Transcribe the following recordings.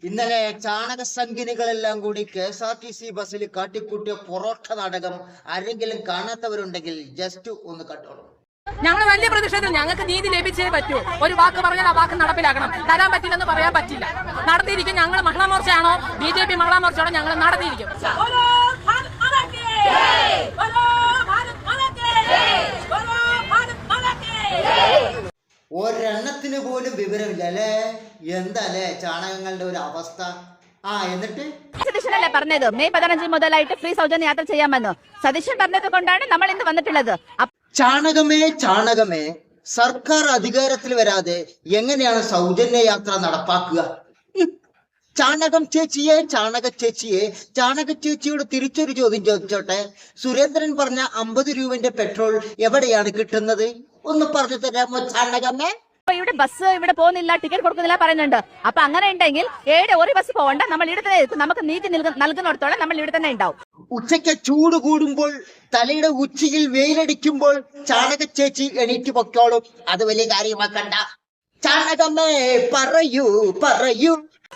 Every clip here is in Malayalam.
ഇന്നലെ ചാണകസംഖ്യനികളെല്ലാം കൂടി KSRTC ബസ്സിൽ കാട്ടിക്കൂട്ടിയ പൊറോട്ട നാടകം ആരെങ്കിലും കാണാത്തവരുണ്ടെങ്കിൽ ജസ്റ്റ് ഒന്ന് കണ്ടോളൂ. ഞങ്ങൾ വലിയ പ്രതിഷേധം. ഞങ്ങൾക്ക് നീതി ലഭിച്ചേ പറ്റൂ. ഒരു വാക്ക് പറഞ്ഞാൽ ആ വാക്ക് നടപ്പിലാക്കണം. തരാൻ പറ്റില്ലെന്ന് പറയാൻ പറ്റില്ല. നടത്തിയിരിക്കും. ഞങ്ങൾ മഹിളാ മോർച്ചയാണോ BJP മഹിളാ മോർച്ചയാണോ ഞങ്ങൾ നടത്തിയിരിക്കും. ഒരെണ്ണത്തിന് പോലും വിവരമില്ല അല്ലേ? എന്താല്ലേ ചാണകങ്ങളുടെ ഒരു അവസ്ഥ. എന്നിട്ട് സതീശനല്ലേ പറഞ്ഞത് മെയ് 15 മുതലായിട്ട് ഫ്രീ സൗജന്യ യാത്ര ചെയ്യാമെന്ന്. സതീശൻ പറഞ്ഞത് കൊണ്ടാണ് നമ്മൾ ഇന്ന് വന്നിട്ടുള്ളത്. ചാണകമേ സർക്കാർ അധികാരത്തിൽ വരാതെ എങ്ങനെയാണ് സൗജന്യ യാത്ര നടപ്പാക്കുക? ചാണക ചേച്ചിയോട് തിരിച്ചൊരു ചോദ്യം ചോദിച്ചോട്ടെ. സുരേന്ദ്രൻ പറഞ്ഞ 50 രൂപന്റെ പെട്രോൾ എവിടെയാണ് കിട്ടുന്നത്? ഒന്ന് പറഞ്ഞു തരാമോ ചാണകമേ? ഇവിടെ ബസ് ഇവിടെ പോകുന്നില്ല, ടിക്കറ്റ് കൊടുക്കുന്നില്ല പറയുന്നുണ്ട്. അപ്പൊ അങ്ങനെ ഉണ്ടെങ്കിൽ ഒരു ബസ് പോകണ്ട, നമ്മൾ ഇവിടെ തന്നെ നമുക്ക് നീതി നൽകുന്നിടത്തോളം നമ്മൾ ഇവിടെ തന്നെ ഉണ്ടാവും. ഉച്ചയ്ക്ക് ചൂട് കൂടുമ്പോൾ തലയുടെ ഉച്ചയിൽ വെയിലടിക്കുമ്പോൾ ചാണക ചേച്ചി എണീറ്റ് പൊക്കോളും. അത് വലിയ കാര്യമാക്കണ്ട. ചാണകമേ പറയൂ.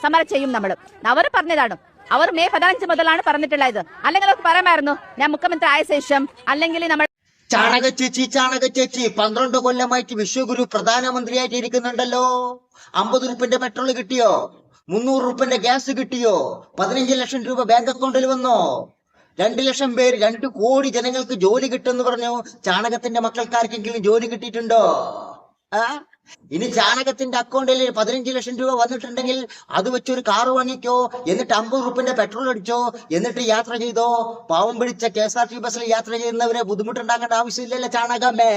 സമരം ചെയ്യും നമ്മൾ. അവർ പറഞ്ഞതാണ്. അവർ മെയ് 15 മുതലാണ് പറഞ്ഞിട്ടുള്ളത്. അല്ലെങ്കിൽ അവർക്ക് പറയാമായിരുന്നു ഞാൻ മുഖ്യമന്ത്രി ആയ ശേഷം അല്ലെങ്കിൽ നമ്മൾ ചാണക ചേച്ചി 12 കൊല്ലമായിട്ട് വിശ്വഗുരു പ്രധാനമന്ത്രിയായിട്ട് ഇരിക്കുന്നുണ്ടല്ലോ. 50 രൂപന്റെ പെട്രോൾ കിട്ടിയോ? 300 രൂപന്റെ ഗ്യാസ് കിട്ടിയോ? 15 ലക്ഷം രൂപ ബാങ്ക് അക്കൗണ്ടിൽ വന്നോ? 2 ലക്ഷം പേര് 2 കോടി ജനങ്ങൾക്ക് ജോലി കിട്ടുമെന്ന് പറഞ്ഞു. ചാണകത്തിന്റെ മക്കൾക്കാർക്കെങ്കിലും ജോലി കിട്ടിയിട്ടുണ്ടോ? ഇനി ചാണകത്തിന്റെ അക്കൗണ്ടിൽ 15 ലക്ഷം രൂപ വന്നിട്ടുണ്ടെങ്കിൽ അത് വെച്ചൊരു കാറ് വാങ്ങിക്കോ, എന്നിട്ട് 50 രൂപന്റെ പെട്രോൾ അടിച്ചോ, എന്നിട്ട് യാത്ര ചെയ്തോ. പാവം പിടിച്ച KSRTC ബസ്സിൽ യാത്ര ചെയ്യുന്നവരെ ബുദ്ധിമുട്ടുണ്ടാക്കേണ്ട ആവശ്യമില്ലല്ലോ ചാണകമേ.